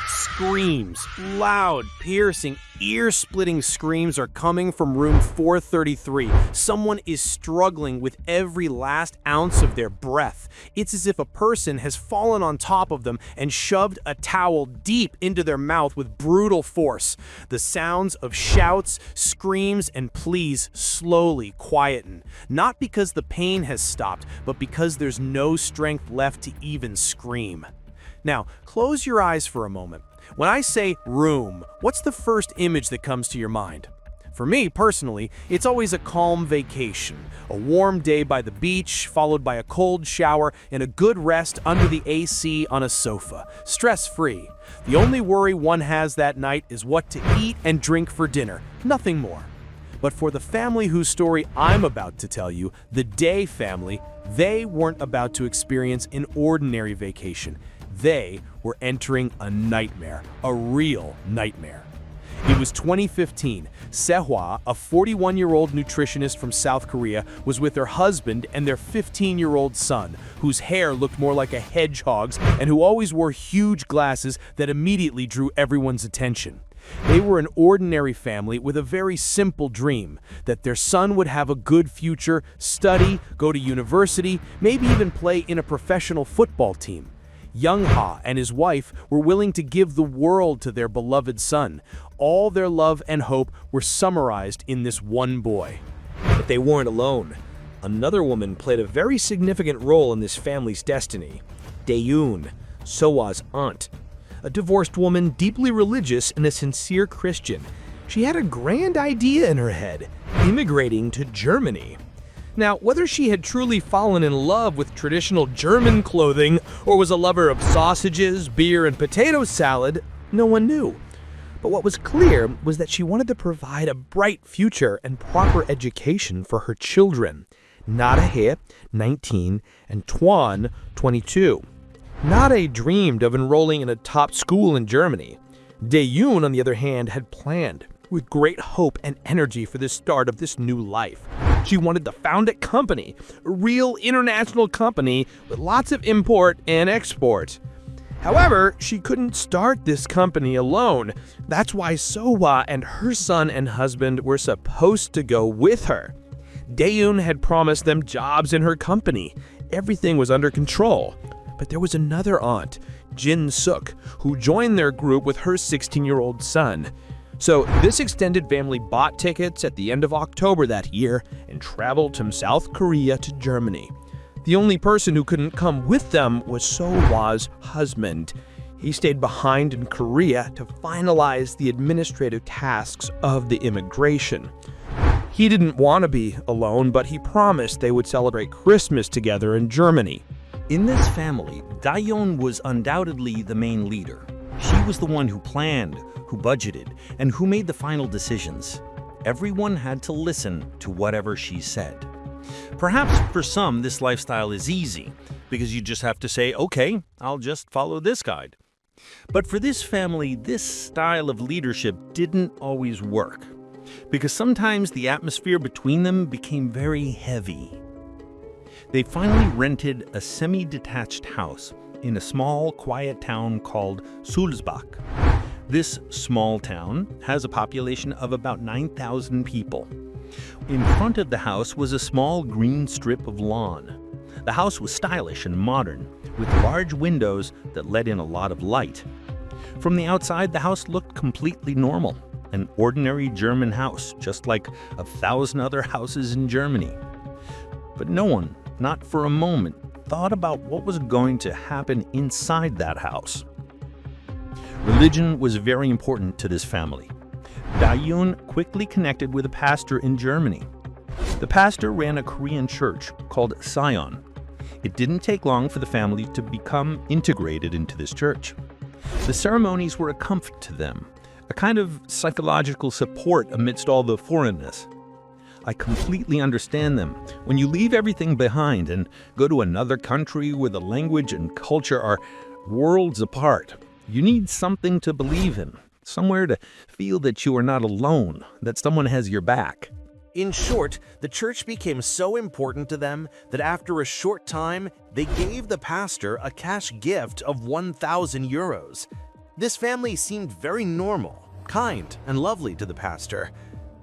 Screams, loud, piercing, ear-splitting screams are coming from room 433. Someone is struggling with every last ounce of their breath. It's as if a person has fallen on top of them and shoved a towel deep into their mouth with brutal force. The sounds of shouts, screams, and pleas slowly quieten. Not because the pain has stopped, but because there's no strength left to even scream. Now, close your eyes for a moment. When I say room, what's the first image that comes to your mind? For me, personally, it's always a calm vacation. A warm day by the beach, followed by a cold shower and a good rest under the AC on a sofa. Stress-free. The only worry one has that night is what to eat and drink for dinner. Nothing more. But for the family whose story I'm about to tell you, the Day family, they weren't about to experience an ordinary vacation. They were entering a nightmare, a real nightmare. It was 2015. Son-Hwa, a 41-year-old nutritionist from South Korea, was with her husband and their 15-year-old son, whose hair looked more like a hedgehog's and who always wore huge glasses that immediately drew everyone's attention. They were an ordinary family with a very simple dream, that their son would have a good future, study, go to university, maybe even play in a professional football team. Son-Hwa and his wife were willing to give the world to their beloved son. All their love and hope were summarized in this one boy. But they weren't alone. Another woman played a very significant role in this family's destiny. Dae-yoon, So-Hwa's aunt. A divorced woman, deeply religious and a sincere Christian. She had a grand idea in her head, immigrating to Germany. Now, whether she had truly fallen in love with traditional German clothing or was a lover of sausages, beer, and potato salad, no one knew. But what was clear was that she wanted to provide a bright future and proper education for her children. Nadahe, 19, and Twan, 22. Nadahe dreamed of enrolling in a top school in Germany. Dae-yoon, on the other hand, had planned, with great hope and energy for the start of this new life. She wanted to found a company, a real international company with lots of import and export. However, she couldn't start this company alone. That's why So-Hwa and her son and husband were supposed to go with her. Dae-yoon had promised them jobs in her company. Everything was under control. But there was another aunt, Jin-suk, who joined their group with her 16-year-old son. So this extended family bought tickets at the end of October that year and traveled from South Korea to Germany. The only person who couldn't come with them was So-Hwa's husband. He stayed behind in Korea to finalize the administrative tasks of the immigration. He didn't want to be alone, but he promised they would celebrate Christmas together in Germany. In this family, Dae-yoon was undoubtedly the main leader. She was the one who planned, who budgeted, and who made the final decisions. Everyone had to listen to whatever she said. Perhaps for some, this lifestyle is easy, because you just have to say, okay, I'll just follow this guide. But for this family, this style of leadership didn't always work, because sometimes the atmosphere between them became very heavy. They finally rented a semi-detached house in a small, quiet town called Sulzbach. This small town has a population of about 9,000 people. In front of the house was a small green strip of lawn. The house was stylish and modern, with large windows that let in a lot of light. From the outside, the house looked completely normal, an ordinary German house, just like 1,000 other houses in Germany. But no one, not for a moment, thought about what was going to happen inside that house. Religion was very important to this family. Dae-yoon quickly connected with a pastor in Germany. The pastor ran a Korean church called Sion. It didn't take long for the family to become integrated into this church. The ceremonies were a comfort to them, a kind of psychological support amidst all the foreignness. I completely understand them. When you leave everything behind and go to another country where the language and culture are worlds apart, you need something to believe in, somewhere to feel that you are not alone, that someone has your back. In short, the church became so important to them that after a short time, they gave the pastor a cash gift of 1,000 euros. This family seemed very normal, kind, and lovely to the pastor.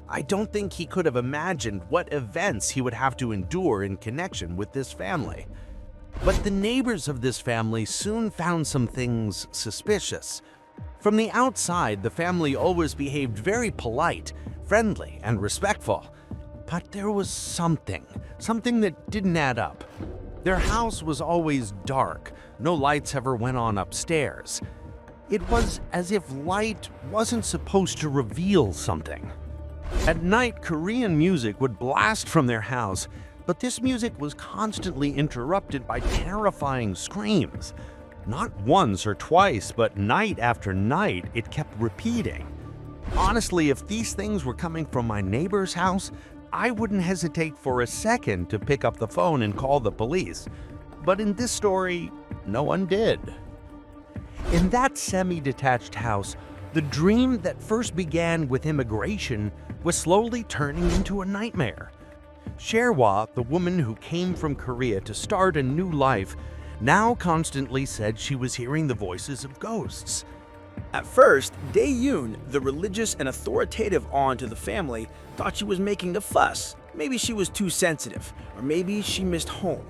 I don't think he could have imagined what events he would have to endure in connection with this family. But the neighbors of this family soon found some things suspicious. From the outside, the family always behaved very polite, friendly, and respectful. But there was something that didn't add up. Their house was always dark. No lights ever went on upstairs. It was as if light wasn't supposed to reveal something. At night, Korean music would blast from their house, but this music was constantly interrupted by terrifying screams. Not once or twice, but night after night, it kept repeating. Honestly, if these things were coming from my neighbor's house, I wouldn't hesitate for a second to pick up the phone and call the police. But in this story, no one did. In that semi-detached house, the dream that first began with immigration was slowly turning into a nightmare. Son-Hwa, the woman who came from Korea to start a new life, now constantly said she was hearing the voices of ghosts. At first, Dae-yoon, the religious and authoritative aunt to the family, thought she was making a fuss. Maybe she was too sensitive, or maybe she missed home.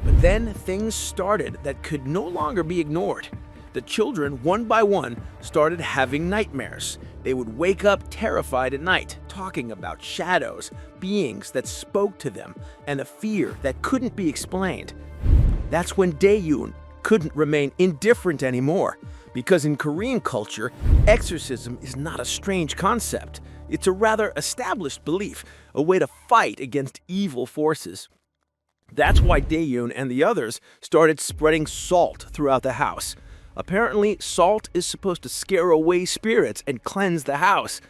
But then things started that could no longer be ignored. The children, one by one, started having nightmares. They would wake up terrified at night, talking about shadows, beings that spoke to them, and a fear that couldn't be explained. That's when Dae-yoon couldn't remain indifferent anymore. Because in Korean culture, exorcism is not a strange concept. It's a rather established belief, a way to fight against evil forces. That's why Dae-yoon and the others started spreading salt throughout the house. Apparently, salt is supposed to scare away spirits and cleanse the house.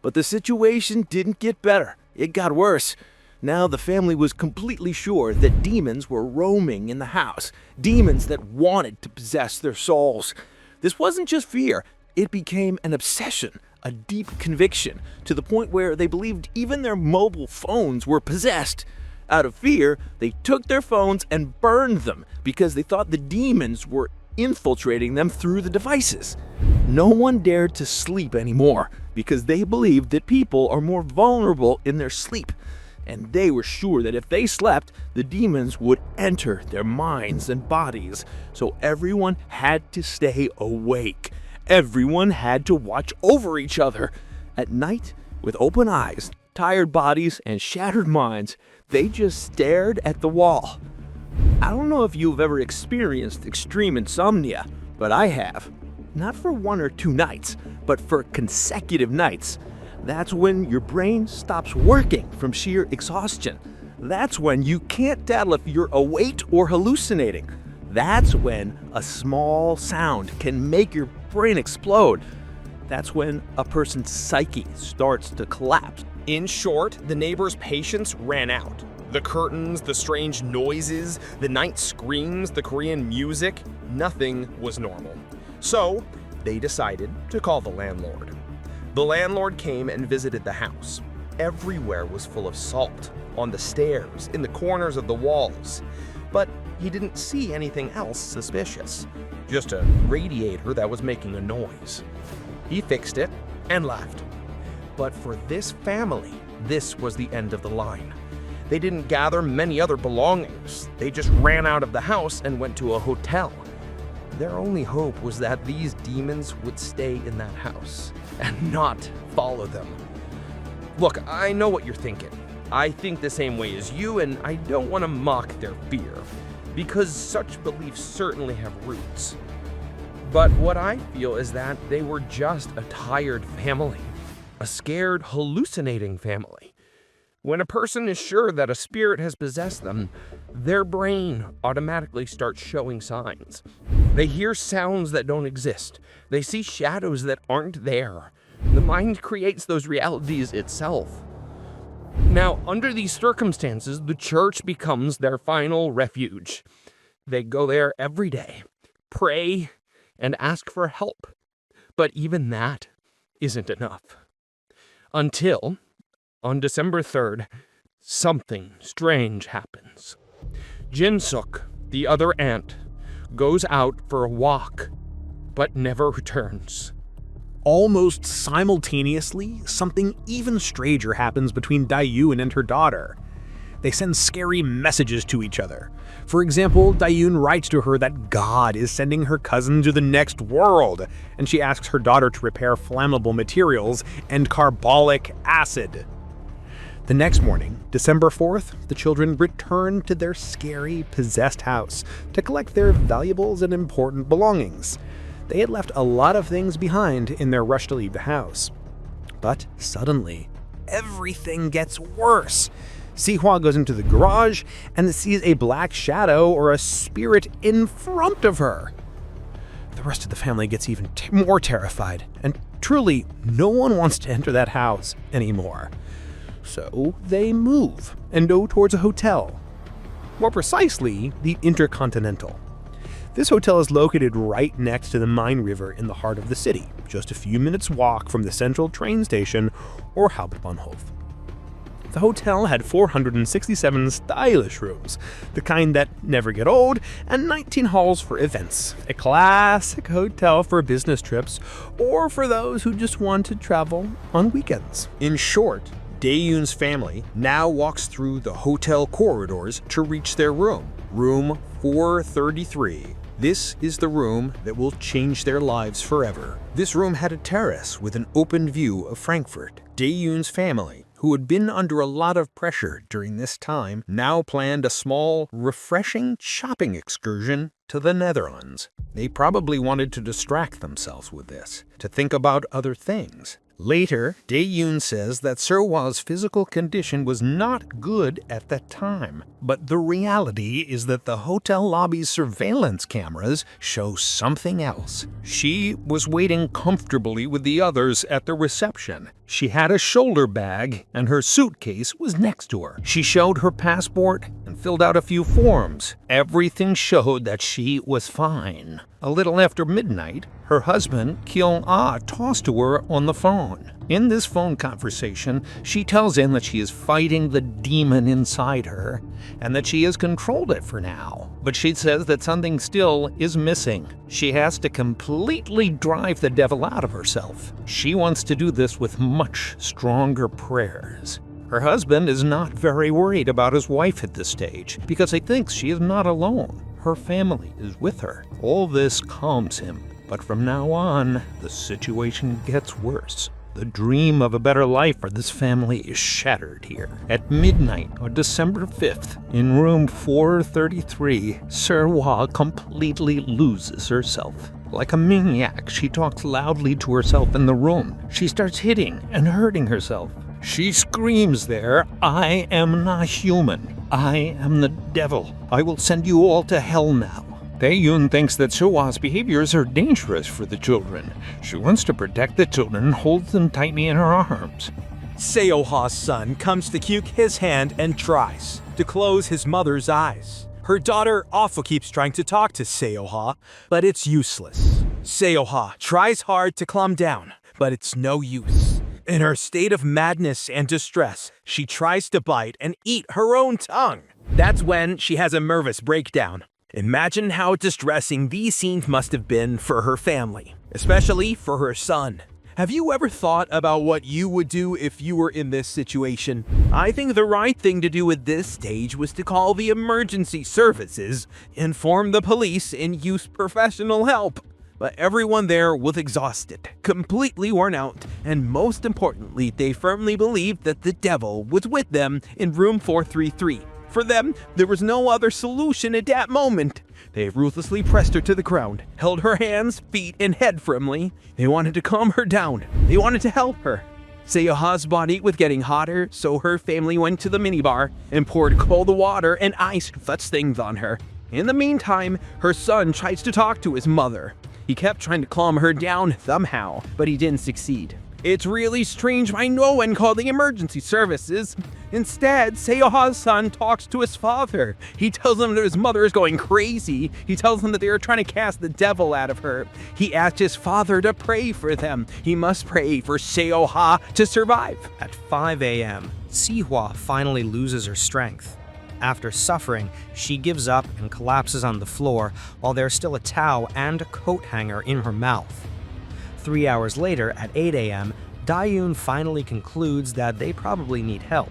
But the situation didn't get better. It got worse. Now the family was completely sure that demons were roaming in the house, demons that wanted to possess their souls. This wasn't just fear, it became an obsession, a deep conviction, to the point where they believed even their mobile phones were possessed. Out of fear, they took their phones and burned them because they thought the demons were infiltrating them through the devices. No one dared to sleep anymore because they believed that people are more vulnerable in their sleep. And they were sure that if they slept, the demons would enter their minds and bodies. So everyone had to stay awake. Everyone had to watch over each other. At night, with open eyes, tired bodies, and shattered minds, they just stared at the wall. I don't know if you've ever experienced extreme insomnia, but I have. Not for 1 or 2 nights, but for consecutive nights. That's when your brain stops working from sheer exhaustion. That's when you can't tell if you're awake or hallucinating. That's when a small sound can make your brain explode. That's when a person's psyche starts to collapse. In short, the neighbors' patience ran out. The curtains, the strange noises, the night screams, the Korean music, nothing was normal. So, they decided to call the landlord. The landlord came and visited the house. Everywhere was full of salt, on the stairs, in the corners of the walls. But he didn't see anything else suspicious, just a radiator that was making a noise. He fixed it and left. But for this family, this was the end of the line. They didn't gather many other belongings. They just ran out of the house and went to a hotel. Their only hope was that these demons would stay in that house and not follow them. Look, I know what you're thinking. I think the same way as you, and I don't want to mock their fear, because such beliefs certainly have roots. But what I feel is that they were just a tired family, a scared, hallucinating family. When a person is sure that a spirit has possessed them, their brain automatically starts showing signs. They hear sounds that don't exist. They see shadows that aren't there. The mind creates those realities itself. Now, under these circumstances, the church becomes their final refuge. They go there every day, pray, and ask for help. But even that isn't enough. Until, on December 3rd, something strange happens. Jin-suk, the other aunt, goes out for a walk, but never returns. Almost simultaneously, something even stranger happens between Dae-yoon and her daughter. They send scary messages to each other. For example, Dae-yoon writes to her that God is sending her cousin to the next world, and she asks her daughter to repair flammable materials and carbolic acid. The next morning, December 4th, the children return to their scary, possessed house to collect their valuables and important belongings. They had left a lot of things behind in their rush to leave the house. But suddenly, everything gets worse. Son-Hwa goes into the garage and sees a black shadow or a spirit in front of her. The rest of the family gets even more terrified, and truly, no one wants to enter that house anymore. So they move and go towards a hotel. More precisely, the Intercontinental. This hotel is located right next to the Main River in the heart of the city, just a few minutes' walk from the central train station or Hauptbahnhof. The hotel had 467 stylish rooms, the kind that never get old, and 19 halls for events. A classic hotel for business trips or for those who just want to travel on weekends. In short, Dae-yoon's family now walks through the hotel corridors to reach their room, room 433. This is the room that will change their lives forever. This room had a terrace with an open view of Frankfurt. Dae-yoon's family, who had been under a lot of pressure during this time, now planned a small, refreshing shopping excursion to the Netherlands. They probably wanted to distract themselves with this, to think about other things. Later, Dae-yoon says that Son-Hwa's physical condition was not good at that time. But the reality is that the hotel lobby's surveillance cameras show something else. She was waiting comfortably with the others at the reception. She had a shoulder bag, and her suitcase was next to her. She showed her passport and filled out a few forms. Everything showed that she was fine. A little after midnight, her husband, Kyung-ah, talks to her on the phone. In this phone conversation, she tells him that she is fighting the demon inside her and that she has controlled it for now. But she says that something still is missing. She has to completely drive the devil out of herself. She wants to do this with much stronger prayers. Her husband is not very worried about his wife at this stage because he thinks she is not alone. Her family is with her. All this calms him. But from now on, the situation gets worse. The dream of a better life for this family is shattered here. At midnight on December 5th, in room 433, Son-Hwa completely loses herself. Like a maniac, she talks loudly to herself in the room. She starts hitting and hurting herself. She screams there, "I am not human. I am the devil. I will send you all to hell now." Dae-yoon thinks that Son-Hwa's behaviors are dangerous for the children. She wants to protect the children and holds them tightly in her arms. Son-Hwa's son comes to Kyuk his hand and tries to close his mother's eyes. Her daughter also keeps trying to talk to Son-Hwa, but it's useless. Son-Hwa tries hard to calm down, but it's no use. In her state of madness and distress, she tries to bite and eat her own tongue. That's when she has a nervous breakdown. Imagine how distressing these scenes must have been for her family, especially for her son. Have you ever thought about what you would do if you were in this situation? I think the right thing to do at this stage was to call the emergency services, inform the police, and use professional help. But everyone there was exhausted, completely worn out, and most importantly, they firmly believed that the devil was with them in room 433. For them, there was no other solution at that moment. They ruthlessly pressed her to the ground, held her hands, feet, and head firmly. They wanted to calm her down. They wanted to help her. Son-Hwa's body was getting hotter, so her family went to the minibar and poured cold water and ice such things on her. In the meantime, her son tries to talk to his mother. He kept trying to calm her down somehow, but he didn't succeed. It's really strange why no one called the emergency services. Instead, Seo-ha's son talks to his father. He tells him that his mother is going crazy. He tells him that they are trying to cast the devil out of her. He asked his father to pray for them. He must pray for Seo-ha to survive. At 5 a.m., Son-Hwa finally loses her strength. After suffering, she gives up and collapses on the floor while there's still a towel and a coat hanger in her mouth. 3 hours later, at 8 a.m., Dae-yoon finally concludes that they probably need help.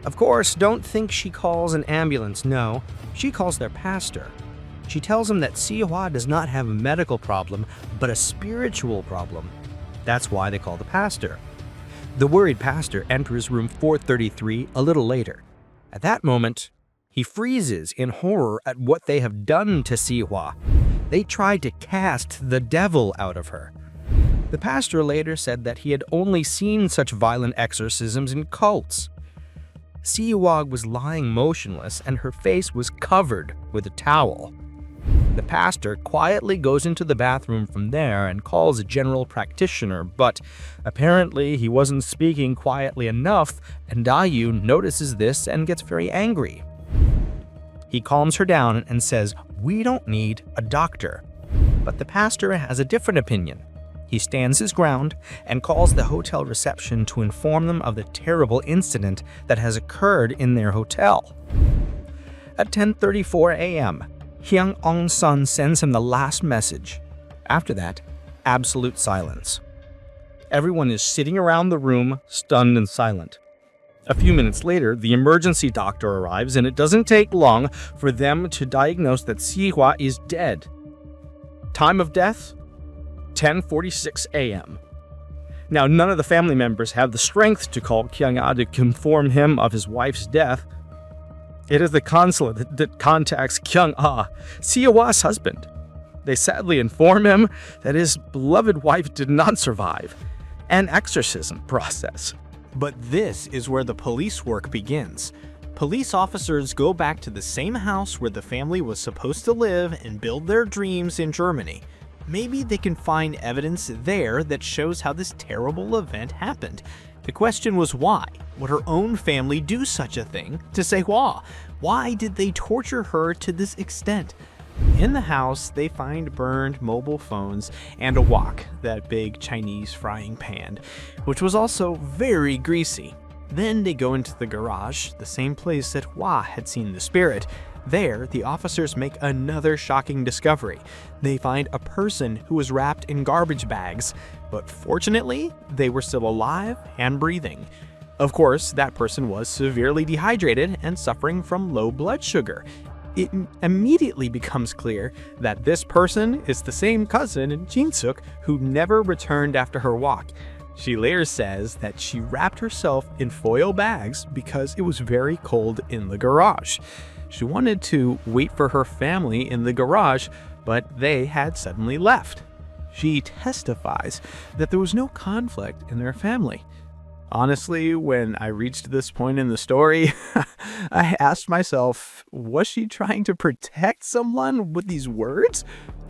Of course, don't think she calls an ambulance, no. She calls their pastor. She tells him that Son-Hwa does not have a medical problem, but a spiritual problem. That's why they call the pastor. The worried pastor enters room 433 a little later. At that moment, he freezes in horror at what they have done to Son-Hwa. They tried to cast the devil out of her. The pastor later said that he had only seen such violent exorcisms in cults. Son-Hwa was lying motionless and her face was covered with a towel. The pastor quietly goes into the bathroom from there and calls a general practitioner, but apparently he wasn't speaking quietly enough, and Dae-yoon notices this and gets very angry. He calms her down and says, "We don't need a doctor." But the pastor has a different opinion. He stands his ground and calls the hotel reception to inform them of the terrible incident that has occurred in their hotel. At 10:34 a.m., Hyung Ong-sun sends him the last message. After that, absolute silence. Everyone is sitting around the room, stunned and silent. A few minutes later, the emergency doctor arrives, and it doesn't take long for them to diagnose that Son-Hwa is dead. Time of death? 10:46 a.m. Now, none of the family members have the strength to call Kyung-ah to inform him of his wife's death. It is the consulate that contacts Kyung-ah, Son-Hwa's husband. They sadly inform him that his beloved wife did not survive an exorcism process. But this is where the police work begins. Police officers go back to the same house where the family was supposed to live and build their dreams in Germany. Maybe they can find evidence there that shows how this terrible event happened. The question was why? Would her own family do such a thing to Seo-hwa? Why did they torture her to this extent? In the house, they find burned mobile phones and a wok, that big Chinese frying pan, which was also very greasy. Then they go into the garage, the same place that Hwa had seen the spirit. There, the officers make another shocking discovery. They find a person who was wrapped in garbage bags, but fortunately, they were still alive and breathing. Of course, that person was severely dehydrated and suffering from low blood sugar. It immediately becomes clear that this person is the same cousin in Jin-suk who never returned after her walk. She later says that she wrapped herself in foil bags because it was very cold in the garage. She wanted to wait for her family in the garage, but they had suddenly left. She testifies that there was no conflict in their family. Honestly, when I reached this point in the story, I asked myself, was she trying to protect someone with these words?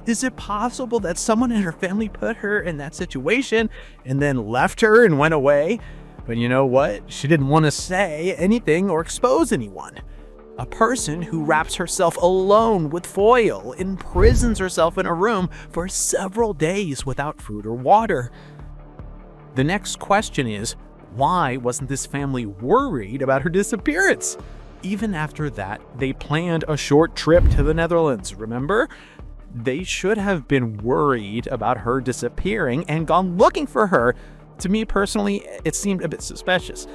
Is it possible that someone in her family put her in that situation and then left her and went away? But you know what? She didn't want to say anything or expose anyone. A person who wraps herself alone with foil, imprisons herself in a room for several days without food or water. The next question is, why wasn't this family worried about her disappearance? Even after that, they planned a short trip to the Netherlands, remember? They should have been worried about her disappearing and gone looking for her. To me personally, it seemed a bit suspicious.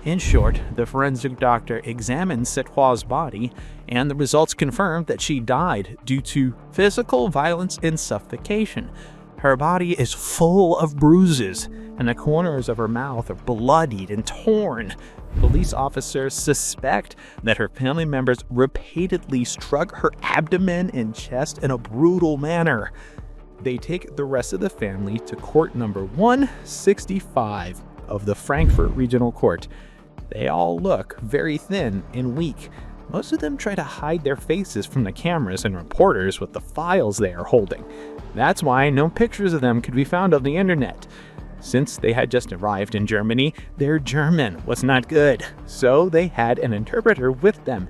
In short, the forensic doctor examined Seo-hwa's body, and the results confirmed that she died due to physical violence and suffocation. Her body is full of bruises, and the corners of her mouth are bloodied and torn. Police officers suspect that her family members repeatedly struck her abdomen and chest in a brutal manner. They take the rest of the family to court number 165 of the Frankfurt Regional Court. They all look very thin and weak. Most of them try to hide their faces from the cameras and reporters with the files they are holding. That's why no pictures of them could be found on the internet. Since they had just arrived in Germany, their German was not good, so they had an interpreter with them.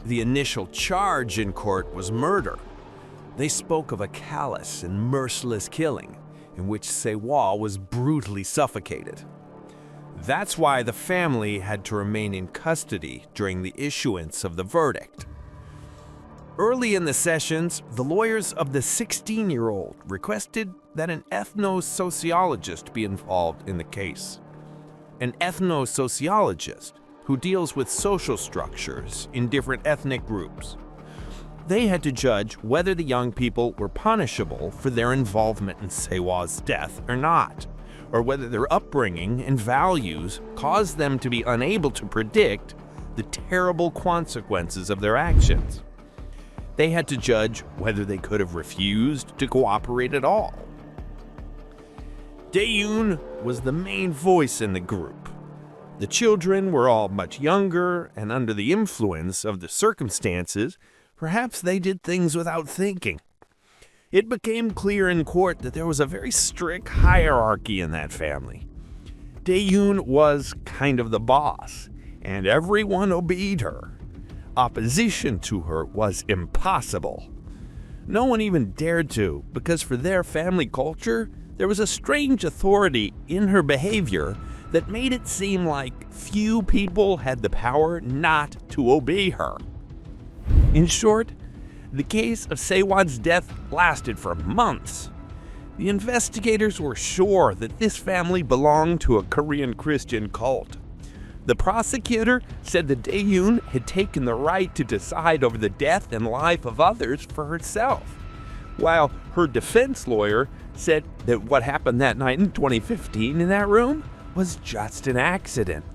The initial charge in court was murder. They spoke of a callous and merciless killing, in which Son-Hwa was brutally suffocated. That's why the family had to remain in custody during the issuance of the verdict. Early in the sessions, the lawyers of the 16-year-old requested that an ethno-sociologist be involved in the case. An ethno-sociologist who deals with social structures in different ethnic groups. They had to judge whether the young people were punishable for their involvement in Son-Hwa's death or not, or whether their upbringing and values caused them to be unable to predict the terrible consequences of their actions. They had to judge whether they could have refused to cooperate at all. Dae-yoon was the main voice in the group. The children were all much younger, and under the influence of the circumstances, perhaps they did things without thinking. It became clear in court that there was a very strict hierarchy in that family. Dae-yoon was kind of the boss, and everyone obeyed her. Opposition to her was impossible. No one even dared to, because for their family culture, there was a strange authority in her behavior that made it seem like few people had the power not to obey her. In short, the case of Son-Hwa's death lasted for months. The investigators were sure that this family belonged to a Korean Christian cult. The prosecutor said that Dae-yoon had taken the right to decide over the death and life of others for herself, while her defense lawyer said that what happened that night in 2015 in that room was just an accident.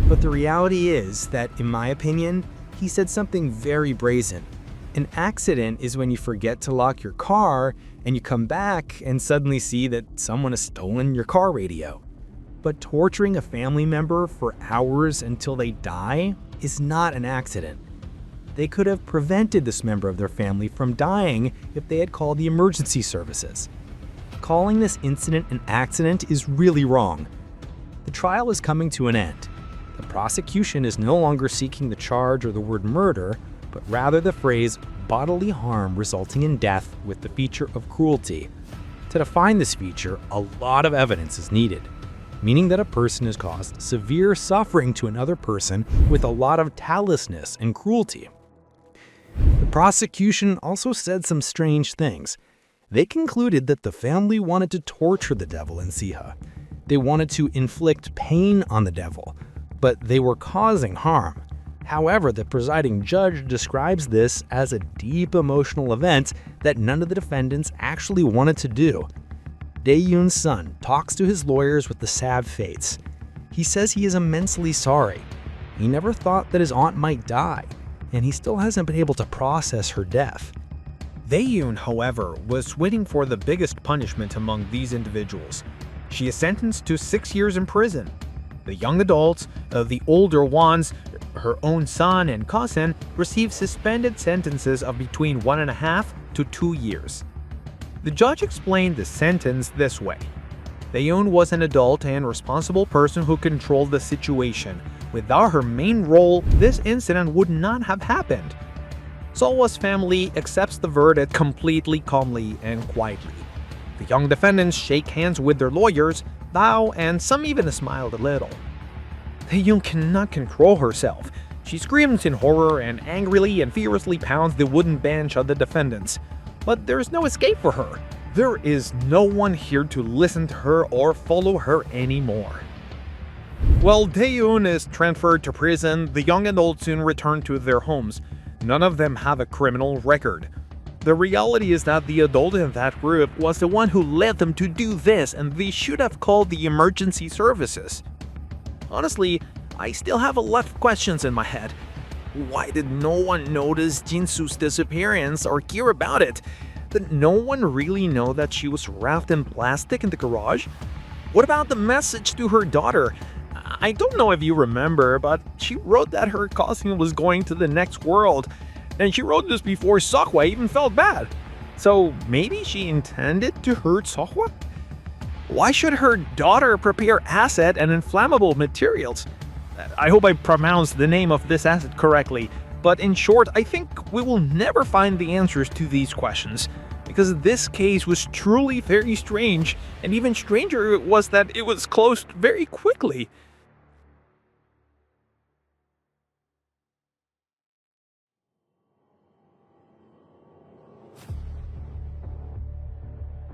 But the reality is that, in my opinion, he said something very brazen. An accident is when you forget to lock your car and you come back and suddenly see that someone has stolen your car radio. But torturing a family member for hours until they die is not an accident. They could have prevented this member of their family from dying if they had called the emergency services. Calling this incident an accident is really wrong. The trial is coming to an end. The prosecution is no longer seeking the charge or the word murder, but rather the phrase bodily harm resulting in death with the feature of cruelty. To define this feature, a lot of evidence is needed, meaning that a person has caused severe suffering to another person with a lot of callousness and cruelty. The prosecution also said some strange things. They concluded that the family wanted to torture the devil in Son-Hwa. They wanted to inflict pain on the devil, but they were causing harm. However, the presiding judge describes this as a deep emotional event that none of the defendants actually wanted to do. Dae-yoon's son talks to his lawyers with the sad face. He says he is immensely sorry. He never thought that his aunt might die, and he still hasn't been able to process her death. Dae-yoon, however, was waiting for the biggest punishment among these individuals. She is sentenced to 6 years in prison. The young adults, the older ones, her own son and cousin, received suspended sentences of between 1.5 to 2 years. The judge explained the sentence this way. Dae-yoon was an adult and responsible person who controlled the situation. Without her main role, this incident would not have happened. Son-Hwa's family accepts the verdict completely calmly and quietly. The young defendants shake hands with their lawyers, bow, and some even smiled a little. Dae-yoon cannot control herself. She screams in horror and angrily and furiously pounds the wooden bench of the defendants. But there is no escape for her. There is no one here to listen to her or follow her anymore. While Dae-yoon is transferred to prison, the young adults soon return to their homes. None of them have a criminal record. The reality is that the adult in that group was the one who led them to do this, and they should have called the emergency services. Honestly, I still have a lot of questions in my head. Why did no one notice Jin-soo's disappearance or care about it? Did no one really know that she was wrapped in plastic in the garage? What about the message to her daughter? I don't know if you remember, but she wrote that her cousin was going to the next world, and she wrote this before Son-Hwa even felt bad. So maybe she intended to hurt Son-Hwa? Why should her daughter prepare acid and inflammable materials? I hope I pronounced the name of this acid correctly, but in short, I think we will never find the answers to these questions, because this case was truly very strange, and even stranger was that it was closed very quickly.